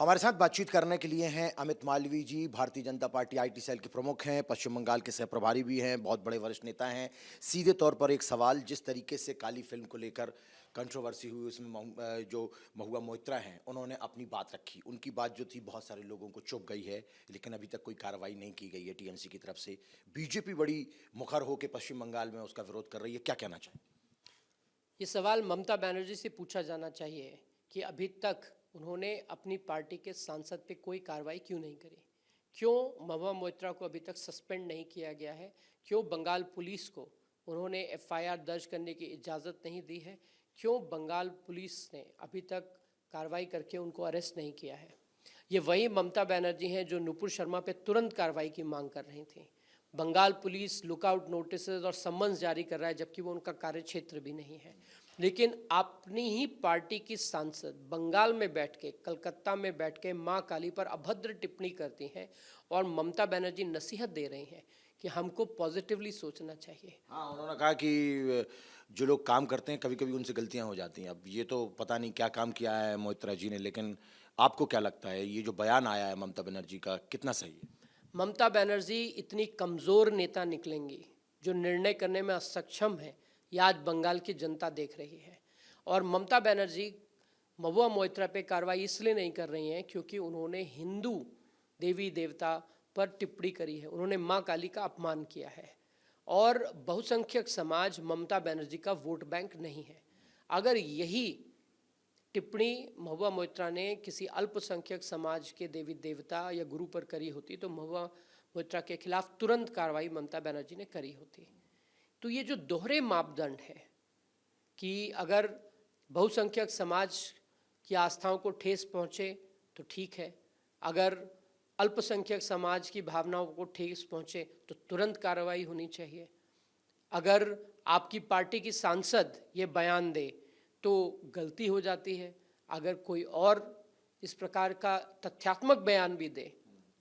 हमारे साथ बातचीत करने के लिए हैं अमित मालवीय जी, Bharatiya Janata party IT cell के प्रमुख हैं, पश्चिम बंगाल के सहप्रभारी भी हैं, बहुत बड़े वरिष्ठ नेता हैं। सीधे तौर पर एक सवाल, जिस तरीके से काली फिल्म को लेकर कंट्रोवर्सी हुई, उसमें जो महुआ मोइत्रा हैं, उन्होंने अपनी बात रखी। उनकी बात जो थी बहुत सारे लोगों को चुभ गई है, लेकिन अभी तक कोई कार्रवाई नहीं की गई है टीएमसी की तरफ से। बीजेपी बड़ी मुखर होकर पश्चिम बंगाल में उसका विरोध कर रही है, क्या कहना चाहें? ये सवाल ममता बनर्जी से पूछा जाना चाहिए कि अभी तक उन्होंने अपनी पार्टी के सांसद पे कोई कार्रवाई क्यों नहीं करी। क्यों महुआ मोइत्रा को अभी तक सस्पेंड नहीं किया गया है। क्यों बंगाल पुलिस को उन्होंने एफआईआर दर्ज करने की इजाज़त नहीं दी है। क्यों बंगाल पुलिस ने अभी तक कार्रवाई करके उनको अरेस्ट नहीं किया है। ये वही ममता बनर्जी हैं जो नुपुर शर्मा पे तुरंत कार्रवाई की मांग कर रही थी। बंगाल पुलिस लुकआउट नोटिस और सम्मन्स जारी कर रहा है, जबकि वो उनका कार्यक्षेत्र भी नहीं है। लेकिन अपनी ही पार्टी की सांसद बंगाल में बैठ के, कलकत्ता में बैठ के माँ काली पर अभद्र टिप्पणी करती हैं और ममता बनर्जी नसीहत दे रही हैं कि हमको पॉजिटिवली सोचना चाहिए। हाँ, उन्होंने कहा कि जो लोग काम करते हैं कभी कभी उनसे गलतियां हो जाती हैं। अब ये तो पता नहीं क्या काम किया है मोइत्रा जी ने, लेकिन आपको क्या लगता है ये जो बयान आया है ममता बनर्जी का, कितना सही है? ममता बनर्जी इतनी कमज़ोर नेता निकलेंगी जो निर्णय करने में असक्षम है, यह आज बंगाल की जनता देख रही है। और ममता बनर्जी महुआ मोइत्रा पे कार्रवाई इसलिए नहीं कर रही हैं क्योंकि उन्होंने हिंदू देवी देवता पर टिप्पणी करी है, उन्होंने माँ काली का अपमान किया है। और बहुसंख्यक समाज ममता बनर्जी का वोट बैंक नहीं है। अगर यही टिप्पणी महुआ मोइत्रा ने किसी अल्पसंख्यक समाज के देवी देवता या गुरु पर करी होती तो महुआ मोइत्रा के खिलाफ तुरंत कार्रवाई ममता बनर्जी ने करी होती। तो ये जो दोहरे मापदंड है कि अगर बहुसंख्यक समाज की आस्थाओं को ठेस पहुँचे तो ठीक है, अगर अल्पसंख्यक समाज की भावनाओं को ठेस पहुँचे तो तुरंत कार्रवाई होनी चाहिए। अगर आपकी पार्टी की सांसद ये बयान दे तो गलती हो जाती है, अगर कोई और इस प्रकार का तथ्यात्मक बयान भी दे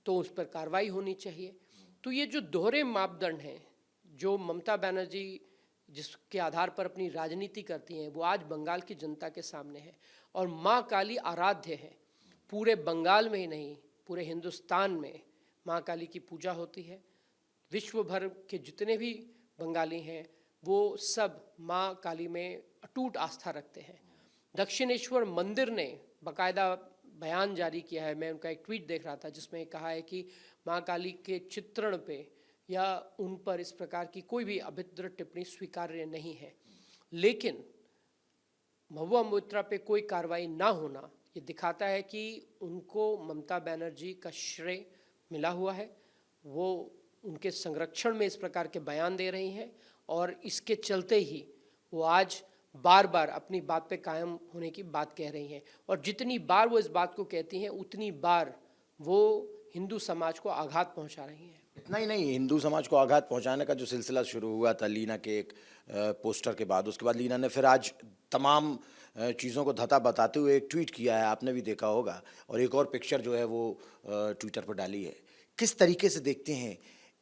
तो उस पर कार्रवाई होनी चाहिए। तो ये जो दोहरे मापदंड हैं जो ममता बनर्जी जिसके आधार पर अपनी राजनीति करती हैं, वो आज बंगाल की जनता के सामने है। और माँ काली आराध्य है, पूरे बंगाल में ही नहीं पूरे हिंदुस्तान में माँ काली की पूजा होती है। विश्व भर के जितने भी बंगाली हैं वो सब माँ काली में अटूट आस्था रखते हैं। दक्षिणेश्वर मंदिर ने बाकायदा बयान जारी किया है, मैं उनका एक ट्वीट देख रहा था जिसमें कहा है कि माँ काली के चित्रण पे या उन पर इस प्रकार की कोई भी अभद्र टिप्पणी स्वीकार्य नहीं है। लेकिन महुआ मोइत्रा पे कोई कार्रवाई ना होना ये दिखाता है कि उनको ममता बनर्जी का श्रेय मिला हुआ है, वो उनके संरक्षण में इस प्रकार के बयान दे रही हैं और इसके चलते ही वो आज बार बार अपनी बात पे कायम होने की बात कह रही हैं। और जितनी बार वो इस बात को कहती हैं उतनी बार वो हिंदू समाज को आघात पहुंचा रही हैं। इतना ही नहीं, हिंदू समाज को आघात पहुंचाने का जो सिलसिला शुरू हुआ था लीना के एक पोस्टर के बाद, उसके बाद लीना ने फिर आज तमाम चीज़ों को धता बताते हुए एक ट्वीट किया है, आपने भी देखा होगा, और एक और पिक्चर जो है वो ट्विटर पर डाली है। किस तरीके से देखते हैं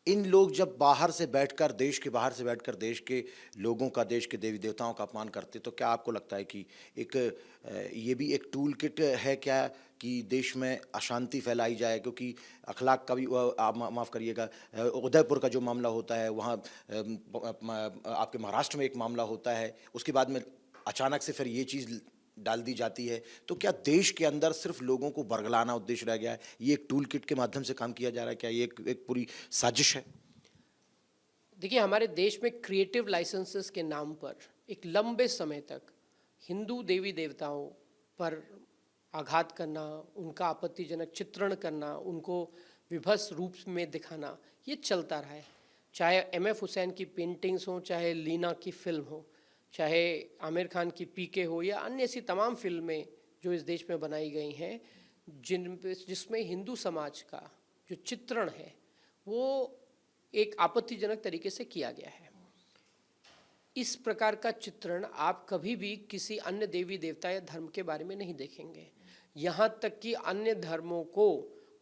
इन लोग जब बाहर से बैठकर, देश के बाहर से बैठकर देश के लोगों का, देश के देवी देवताओं का अपमान करते, तो क्या आपको लगता है कि एक ये भी एक टूल किट है क्या कि देश में अशांति फैलाई जाए? क्योंकि अखलाक का भी आप माफ़ करिएगा, उदयपुर का जो मामला होता है वहाँ आपके महाराष्ट्र में एक मामला होता है, उसके बाद में अचानक से फिर ये चीज़ डाल दी जाती है। तो क्या देश के अंदर सिर्फ लोगों को बरगलाना उद्देश्य रह गया है? ये एक टूल किट के माध्यम से काम किया जा रहा है? क्या ये एक पूरी साजिश है? देखिए, हमारे देश में क्रिएटिव लाइसेंसेस के नाम पर एक लंबे समय तक हिंदू देवी देवताओं पर आघात करना, उनका आपत्तिजनक चित्रण करना, उनको विभत्स रूप में दिखाना, ये चलता रहा है। चाहे एम.एफ. हुसैन की पेंटिंग्स हों, चाहे लीना की फिल्म हो, चाहे आमिर खान की पीके हो, या अन्य ऐसी तमाम फिल्में जो इस देश में बनाई गई हैं जिसमें हिंदू समाज का जो चित्रण है वो एक आपत्तिजनक तरीके से किया गया है। इस प्रकार का चित्रण आप कभी भी किसी अन्य देवी देवता या धर्म के बारे में नहीं देखेंगे। यहाँ तक कि अन्य धर्मों को,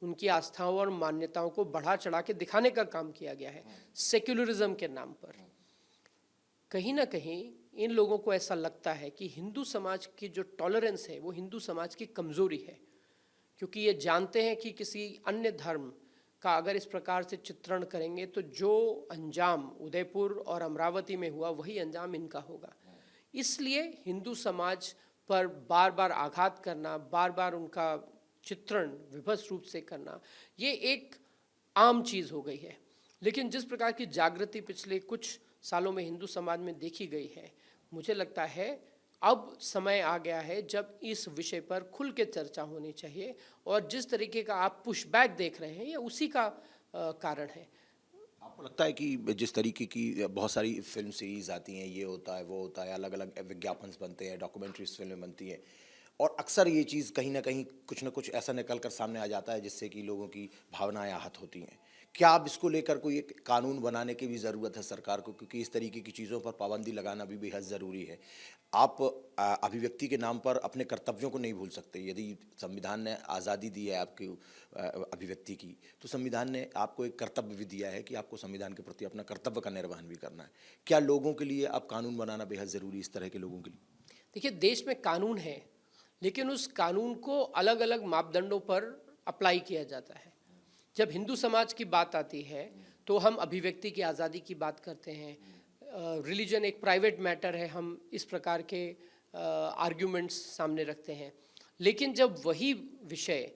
उनकी आस्थाओं और मान्यताओं को बढ़ा चढ़ा के दिखाने का काम किया गया है सेक्युलरिज्म के नाम पर। कहीं ना कहीं इन लोगों को ऐसा लगता है कि हिंदू समाज की जो टॉलरेंस है वो हिंदू समाज की कमज़ोरी है, क्योंकि ये जानते हैं कि किसी अन्य धर्म का अगर इस प्रकार से चित्रण करेंगे तो जो अंजाम उदयपुर और अमरावती में हुआ वही अंजाम इनका होगा। इसलिए हिंदू समाज पर बार बार आघात करना, बार बार उनका चित्रण विभत्स रूप से करना, ये एक आम चीज़ हो गई है। लेकिन जिस प्रकार की जागृति पिछले कुछ सालों में हिंदू समाज में देखी गई है, मुझे लगता है अब समय आ गया है जब इस विषय पर खुल के चर्चा होनी चाहिए। और जिस तरीके का आप पुशबैक देख रहे हैं ये उसी का कारण है। आपको लगता है कि जिस तरीके की बहुत सारी फिल्म सीरीज आती हैं, ये होता है वो होता है, अलग अलग विज्ञापन बनते हैं, डॉक्यूमेंट्रीज फिल्में बनती हैं, और अक्सर ये चीज़ कहीं ना कुछ ऐसा निकल कर सामने आ जाता है जिससे कि लोगों की भावनाएं आहत होती हैं। क्या अब इसको लेकर कोई एक कानून बनाने की भी ज़रूरत है सरकार को, क्योंकि इस तरीके की चीज़ों पर पाबंदी लगाना भी बेहद ज़रूरी है। आप अभिव्यक्ति के नाम पर अपने कर्तव्यों को नहीं भूल सकते। यदि संविधान ने आज़ादी दी है आपकी अभिव्यक्ति की, तो संविधान ने आपको एक कर्तव्य भी दिया है कि आपको संविधान के प्रति अपना कर्तव्य का निर्वहन भी करना है। क्या लोगों के लिए अब कानून बनाना बेहद ज़रूरी, इस तरह के लोगों के लिए? देखिए, देश में कानून है, लेकिन उस कानून को अलग अलग मापदंडों पर अप्लाई किया जाता है। जब हिंदू समाज की बात आती है तो हम अभिव्यक्ति की आज़ादी की बात करते हैं। रिलीजन एक प्राइवेट मैटर है, हम इस प्रकार के आर्ग्यूमेंट्स सामने रखते हैं। लेकिन जब वही विषय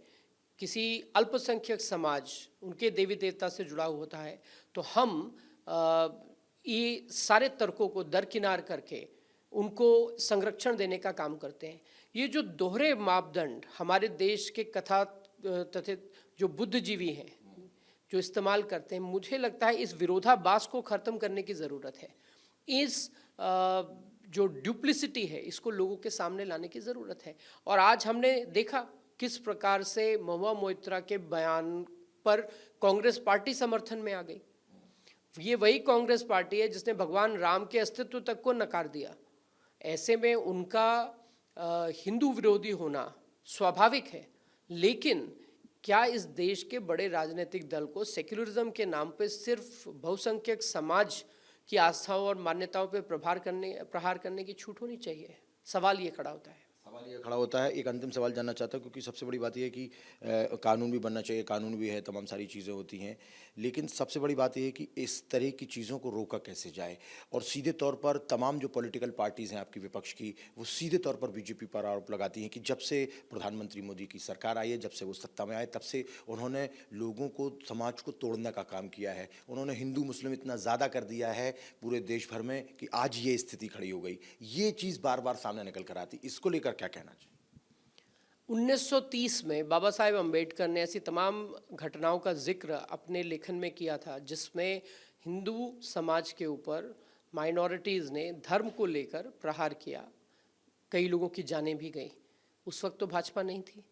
किसी अल्पसंख्यक समाज, उनके देवी देवता से जुड़ा होता है, तो हम ये सारे तर्कों को दरकिनार करके उनको संरक्षण देने का काम करते हैं। ये जो दोहरे मापदंड हमारे देश के कथा तथित जो बुद्धिजीवी हैं जो इस्तेमाल करते हैं, मुझे लगता है इस विरोधाभास को ख़त्म करने की ज़रूरत है। इस जो ड्यूप्लिसिटी है इसको लोगों के सामने लाने की ज़रूरत है। और आज हमने देखा किस प्रकार से महुआ मोइत्रा के बयान पर कांग्रेस पार्टी समर्थन में आ गई। ये वही कांग्रेस पार्टी है जिसने भगवान राम के अस्तित्व तक को नकार दिया। ऐसे में उनका हिंदू विरोधी होना स्वाभाविक है। लेकिन क्या इस देश के बड़े राजनीतिक दल को सेक्युलरिज्म के नाम पे सिर्फ बहुसंख्यक समाज की आस्थाओं और मान्यताओं पे प्रहार करने की छूट होनी चाहिए? सवाल ये खड़ा होता है। सवाल ये खड़ा होता है। एक अंतिम सवाल जानना चाहता हूँ, क्योंकि सबसे बड़ी बात यह है कि कानून भी बनना चाहिए, कानून भी है, तमाम सारी चीज़ें होती हैं, लेकिन सबसे बड़ी बात यह है कि इस तरह की चीज़ों को रोका कैसे जाए। और सीधे तौर पर तमाम जो पॉलिटिकल पार्टीज़ हैं आपकी विपक्ष की, वो सीधे तौर पर बीजेपी पर आरोप लगाती हैं कि जब से प्रधानमंत्री मोदी की सरकार आई है, जब से वो सत्ता में आए, तब से उन्होंने लोगों को, समाज को तोड़ने का काम किया है। उन्होंने हिंदू मुस्लिम इतना ज़्यादा कर दिया है पूरे देश भर में कि आज ये स्थिति खड़ी हो गई। ये चीज़ बार बार सामने निकल कर आती, इसको लेकर क्या कहना चाहिए? 1930 में बाबा साहेब अम्बेडकर ने ऐसी तमाम घटनाओं का जिक्र अपने लेखन में किया था जिसमें हिंदू समाज के ऊपर माइनॉरिटीज़ ने धर्म को लेकर प्रहार किया, कई लोगों की जानें भी गई। उस वक्त तो भाजपा नहीं थी।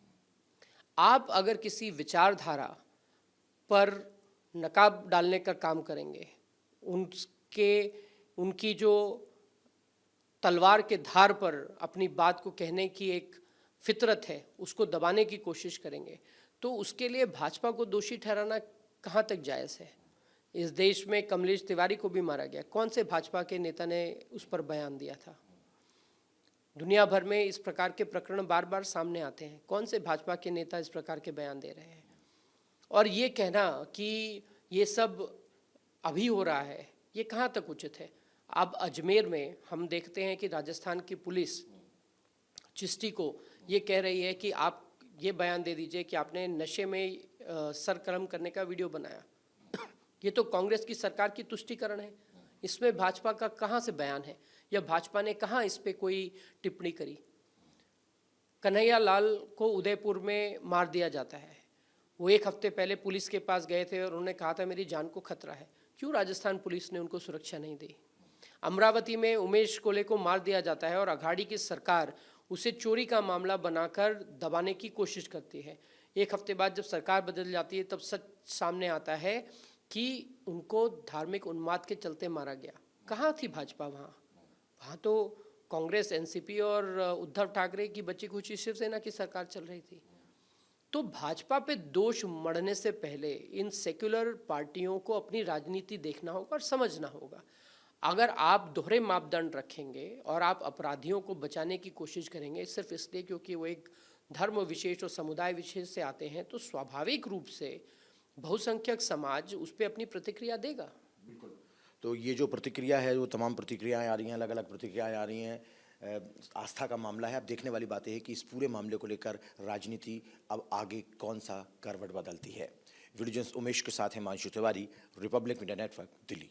आप अगर किसी विचारधारा पर नकाब डालने का काम करेंगे, उनकी जो तलवार के धार पर अपनी बात को कहने की एक फितरत है उसको दबाने की कोशिश करेंगे, तो उसके लिए भाजपा को दोषी ठहराना कहाँ तक जायज़ है? इस देश में कमलेश तिवारी को भी मारा गया। कौन से भाजपा के नेता ने उस पर बयान दिया था? दुनिया भर में इस प्रकार के प्रकरण बार बार सामने आते हैं। कौन से भाजपा के नेता इस प्रकार के बयान दे रहे हैं? और ये कहना कि ये सब अभी हो रहा है, ये कहाँ तक उचित है? अब अजमेर में हम देखते हैं कि राजस्थान की पुलिस चिश्ती को ये कह रही है कि आप ये बयान दे दीजिए कि आपने नशे में सरगर्म करने का वीडियो बनाया। ये तो कांग्रेस की सरकार की तुष्टीकरण है। इसमें भाजपा का कहाँ से बयान है, या भाजपा ने कहाँ इस पे कोई टिप्पणी करी? कन्हैया लाल को उदयपुर में मार दिया जाता है। वो एक हफ्ते पहले पुलिस के पास गए थे और उन्होंने कहा था मेरी जान को खतरा है। क्यों राजस्थान पुलिस ने उनको सुरक्षा नहीं दी? अमरावती में उमेश कोले को मार दिया जाता है और अघाड़ी की सरकार उसे चोरी का मामला बनाकर दबाने की कोशिश करती है। एक हफ्ते बाद जब सरकार बदल जाती है तब सच सामने आता है कि उनको धार्मिक उन्माद के चलते मारा गया। कहाँ थी भाजपा वहाँ? वहाँ तो कांग्रेस, एनसीपी और उद्धव ठाकरे की बची खुची शिवसेना की सरकार चल रही थी। तो भाजपा पे दोष मढ़ने से पहले इन सेक्युलर पार्टियों को अपनी राजनीति देखना होगा और समझना होगा। अगर आप दोहरे मापदंड रखेंगे और आप अपराधियों को बचाने की कोशिश करेंगे सिर्फ इसलिए क्योंकि वो एक धर्म विशेष और समुदाय विशेष से आते हैं, तो स्वाभाविक रूप से बहुसंख्यक समाज उस पर अपनी प्रतिक्रिया देगा। तो ये जो प्रतिक्रिया है, वो तमाम प्रतिक्रियाएं आ रही हैं, अलग अलग प्रतिक्रियाएं आ रही हैं। आस्था का मामला है। अब देखने वाली बात है कि इस पूरे मामले को लेकर राजनीति अब आगे कौन सा करवट बदलती है। वीडियो जर्नलिस्ट उमेश के साथ Himanshu Tiwari, Republic media network, Delhi.